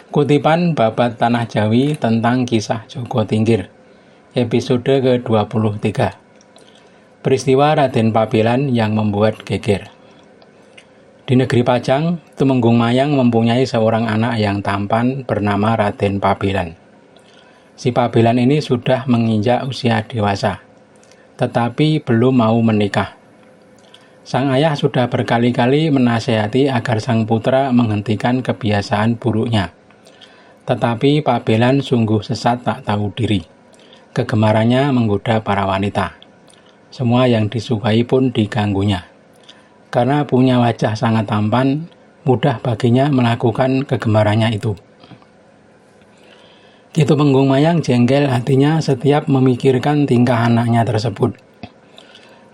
Kutipan Babat Tanah Jawi tentang kisah Joko Tingkir, episode ke-23. Peristiwa Raden Pabilan yang membuat geger. Di negeri Pajang, Tumenggung Mayang mempunyai seorang anak yang tampan bernama Raden Pabilan. Si Pabilan ini sudah menginjak usia dewasa, tetapi belum mau menikah. Sang ayah sudah berkali-kali menasihati agar sang putra menghentikan kebiasaan buruknya. Tetapi Pabilan sungguh sesat tak tahu diri. Kegemarannya menggoda para wanita. Semua yang disukai pun diganggunya. Karena punya wajah sangat tampan, mudah baginya melakukan kegemarannya itu. Ki Tumenggung Mayang jengkel hatinya setiap memikirkan tingkah anaknya tersebut.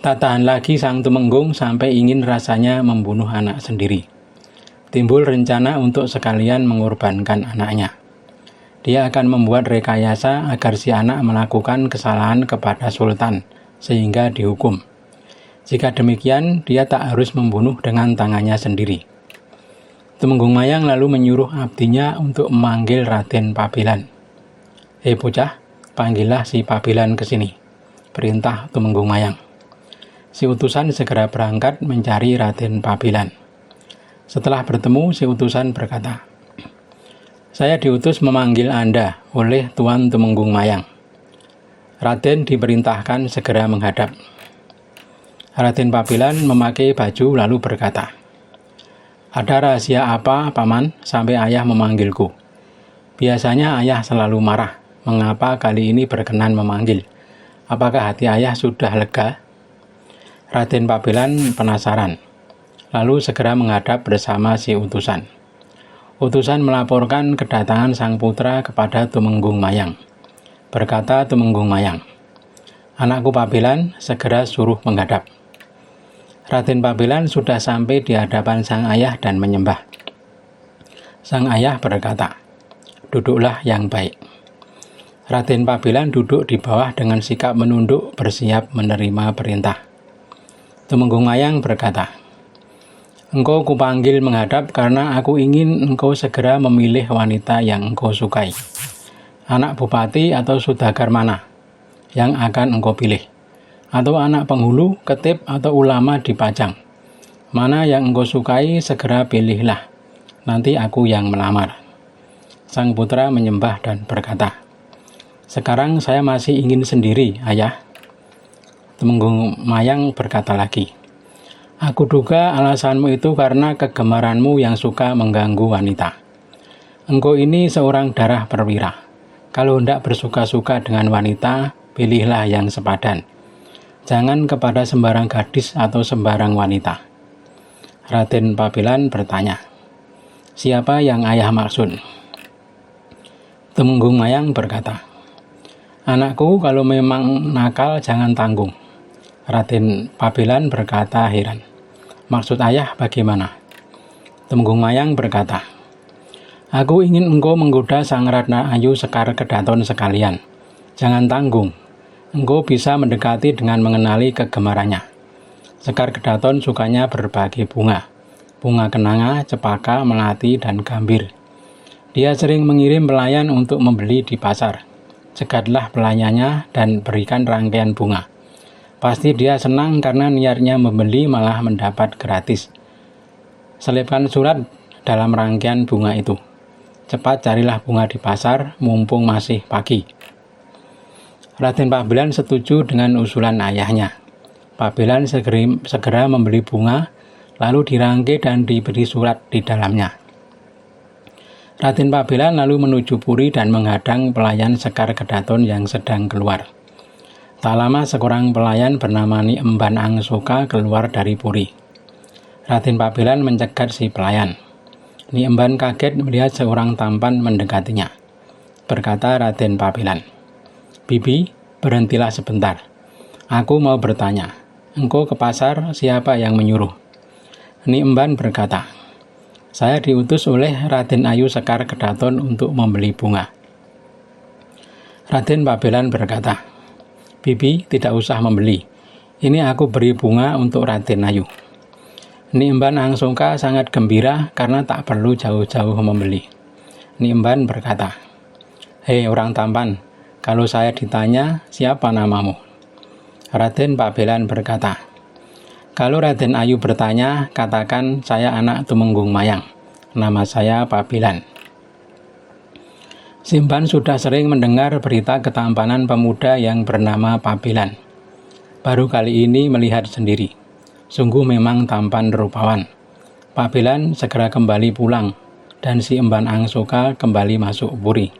Tak tahan lagi sang Tumenggung sampai ingin rasanya membunuh anak sendiri. Timbul rencana untuk sekalian mengorbankan anaknya. Dia akan membuat rekayasa agar si anak melakukan kesalahan kepada Sultan, sehingga dihukum. Jika demikian, dia tak harus membunuh dengan tangannya sendiri. Tumenggung Mayang lalu menyuruh abdinya untuk memanggil Raden Pabilan. "Hei bocah, panggillah si Pabilan ke sini," perintah Tumenggung Mayang. Si utusan segera berangkat mencari Raden Pabilan. Setelah bertemu, si utusan berkata, "Saya diutus memanggil Anda oleh Tuan Tumenggung Mayang." Raden diperintahkan segera menghadap. Raden Pabilan memakai baju lalu berkata, "Ada rahasia apa, Paman, sampai ayah memanggilku? Biasanya ayah selalu marah. Mengapa kali ini berkenan memanggil? Apakah hati ayah sudah lega?" Raden Pabilan penasaran, lalu segera menghadap bersama si utusan. Utusan melaporkan kedatangan sang putra kepada Tumenggung Mayang. Berkata Tumenggung Mayang, "Anakku Pabilan segera suruh menghadap." Raden Pabilan sudah sampai di hadapan sang ayah dan menyembah. Sang ayah berkata, "Duduklah yang baik." Raden Pabilan duduk di bawah dengan sikap menunduk bersiap menerima perintah. Tumenggung Mayang berkata, "Engkau kupanggil menghadap karena aku ingin engkau segera memilih wanita yang engkau sukai. Anak bupati atau saudagar mana yang akan engkau pilih? Atau anak penghulu, ketip, atau ulama di Pajang? Mana yang engkau sukai segera pilihlah. Nanti aku yang melamar." Sang putra menyembah dan berkata, "Sekarang saya masih ingin sendiri, ayah." Tumenggung Mayang berkata lagi, "Aku duga alasanmu itu karena kegemaranmu yang suka mengganggu wanita. Engkau ini seorang darah perwira. Kalau hendak bersuka-suka dengan wanita, pilihlah yang sepadan. Jangan kepada sembarang gadis atau sembarang wanita." Raden Pabilan bertanya, "Siapa yang ayah maksud?" Tumenggung Mayang berkata, "Anakku kalau memang nakal jangan tanggung." Raden Pabilan berkata heran, "Maksud ayah bagaimana?" Tumenggung Mayang berkata, "Aku ingin engkau menggoda sang Ratna Ayu Sekar Kedaton sekalian. Jangan tanggung. Engkau bisa mendekati dengan mengenali kegemarannya. Sekar Kedaton sukanya berbagai bunga. Bunga kenanga, cepaka, melati, dan gambir. Dia sering mengirim pelayan untuk membeli di pasar. Cegatlah pelayannya dan berikan rangkaian bunga. Pasti dia senang karena niatnya membeli malah mendapat gratis. Selipkan surat dalam rangkaian bunga itu. Cepat carilah bunga di pasar, mumpung masih pagi." Raden Pabilan setuju dengan usulan ayahnya. Pabilan segera membeli bunga, lalu dirangkai dan diberi surat di dalamnya. Raden Pabilan lalu menuju Puri dan menghadang pelayan Sekar Kedaton yang sedang keluar. Tak lama seorang pelayan bernama Ni Emban Angsoka keluar dari Puri. Raden Pabilan mencegat si pelayan. Ni Emban kaget melihat seorang tampan mendekatinya. Berkata Raden Pabilan, "Bibi, berhentilah sebentar. Aku mau bertanya, engkau ke pasar siapa yang menyuruh?" Ni Emban berkata, "Saya diutus oleh Raden Ayu Sekar Kedaton untuk membeli bunga." Raden Pabilan berkata, "Bibi tidak usah membeli. Ini aku beri bunga untuk Raden Ayu." Ni Emban Angsoka sangat gembira karena tak perlu jauh-jauh membeli. Niemban berkata, "Hei orang tampan, kalau saya ditanya, siapa namamu?" Raden Pabelan berkata, "Kalau Raden Ayu bertanya, katakan saya anak Tumenggung Mayang. Nama saya Pabelan." Simban sudah sering mendengar berita ketampanan pemuda yang bernama Pabelan. Baru kali ini melihat sendiri. Sungguh memang tampan rupawan. Pabelan segera kembali pulang, dan si Emban Angsoka kembali masuk puri.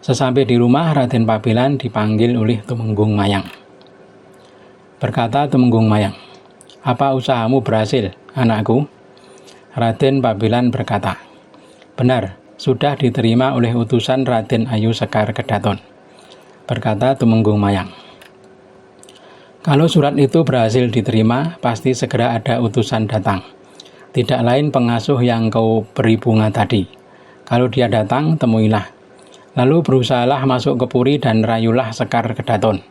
Sesampai di rumah, Raden Pabelan dipanggil oleh Tumenggung Mayang. Berkata Tumenggung Mayang, "Apa usahamu berhasil, anakku?" Raden Pabelan berkata, "Benar, sudah diterima oleh utusan Raden Ayu Sekar Kedaton." Berkata Tumenggung Mayang, "Kalau surat itu berhasil diterima, pasti segera ada utusan datang. Tidak lain pengasuh yang kau beri bunga tadi. Kalau dia datang, temuilah. Lalu berusahalah masuk ke puri dan rayulah Sekar Kedaton.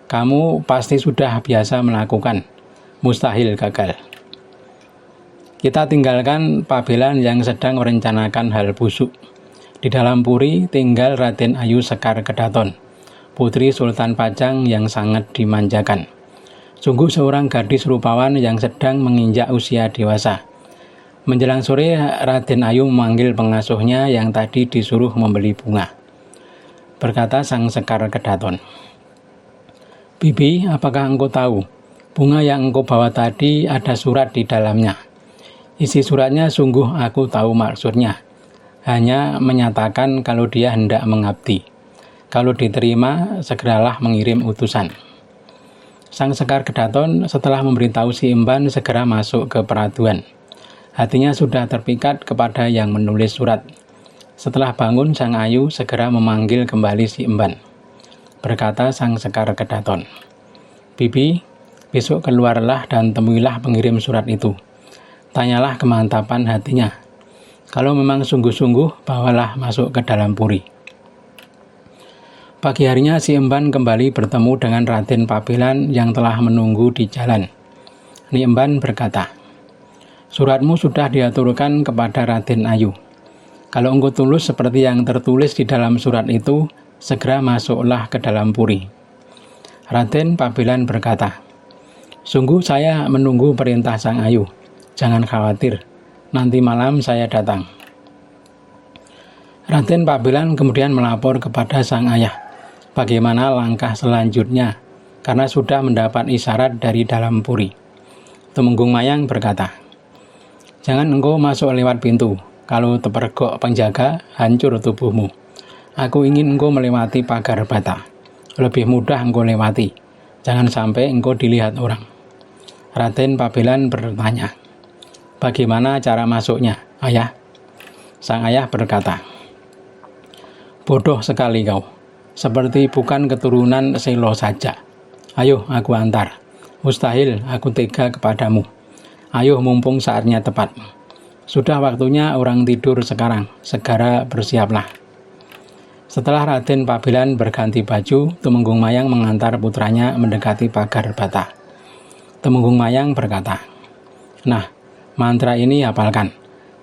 Kamu pasti sudah biasa melakukan. Mustahil gagal." Kita tinggalkan Pabelan yang sedang merencanakan hal busuk. Di dalam puri tinggal Raden Ayu Sekar Kedaton, putri Sultan Pajang yang sangat dimanjakan. Sungguh seorang gadis rupawan yang sedang menginjak usia dewasa. Menjelang sore, Raden Ayu memanggil pengasuhnya yang tadi disuruh membeli bunga. Berkata sang Sekar Kedaton, "Bibi, apakah engkau tahu? Bunga yang engkau bawa tadi ada surat di dalamnya. Isi suratnya sungguh aku tahu maksudnya. Hanya menyatakan kalau dia hendak mengabdi. Kalau diterima, segeralah mengirim utusan." Sang Sekar Kedaton setelah memberitahu si Emban segera masuk ke peraduan. Hatinya sudah terpikat kepada yang menulis surat. Setelah bangun, Sang Ayu segera memanggil kembali si Emban. Berkata sang Sekar Kedaton, "Bibi, besok keluarlah dan temuilah pengirim surat itu. Tanyalah kemantapan hatinya. Kalau memang sungguh-sungguh, bawalah masuk ke dalam puri." Pagi harinya si Emban kembali bertemu dengan Raden Pabelan yang telah menunggu di jalan. Ni Emban berkata, "Suratmu sudah diaturkan kepada Raden Ayu. Kalau engkau tulus seperti yang tertulis di dalam surat itu, segera masuklah ke dalam puri." Raden Pabelan berkata, "Sungguh saya menunggu perintah Sang Ayu. Jangan khawatir, nanti malam saya datang." Raden Pabelan kemudian melapor kepada sang ayah bagaimana langkah selanjutnya karena sudah mendapat isyarat dari dalam puri. Tumenggung Mayang berkata, "Jangan engkau masuk lewat pintu. Kalau terpergok penjaga, hancur tubuhmu. Aku ingin engkau melewati pagar bata. Lebih mudah engkau lewati. Jangan sampai engkau dilihat orang." Raden Pabelan bertanya, "Bagaimana cara masuknya, ayah?" Sang ayah berkata, "Bodoh sekali kau. Seperti bukan keturunan Selo saja. Ayo aku antar. Mustahil aku tega kepadamu. Ayo mumpung saatnya tepat. Sudah waktunya orang tidur sekarang. Segera bersiaplah." Setelah Raden Pabelan berganti baju, Tumenggung Mayang mengantar putranya mendekati pagar bata. Tumenggung Mayang berkata, "Nah, mantra ini hafalkan.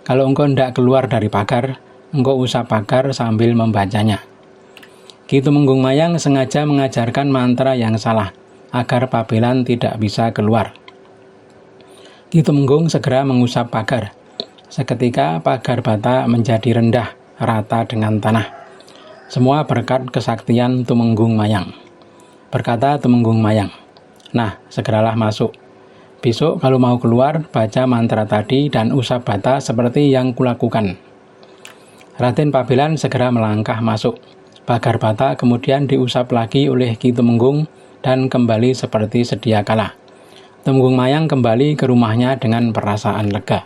Kalau engkau hendak keluar dari pagar, engkau usap pagar sambil membacanya." Ki Tumenggung Mayang sengaja mengajarkan mantra yang salah, agar Pabelan tidak bisa keluar. Ki Tumenggung segera mengusap pagar. Seketika pagar bata menjadi rendah, rata dengan tanah. Semua berkat kesaktian Tumenggung Mayang. Berkata Tumenggung Mayang, "Nah, segeralah masuk. Besok kalau mau keluar, baca mantra tadi dan usap bata seperti yang kulakukan." Raden Pabelan segera melangkah masuk. Pagar bata kemudian diusap lagi oleh Ki Tumenggung dan kembali seperti sedia kala. Tumenggung Mayang kembali ke rumahnya dengan perasaan lega.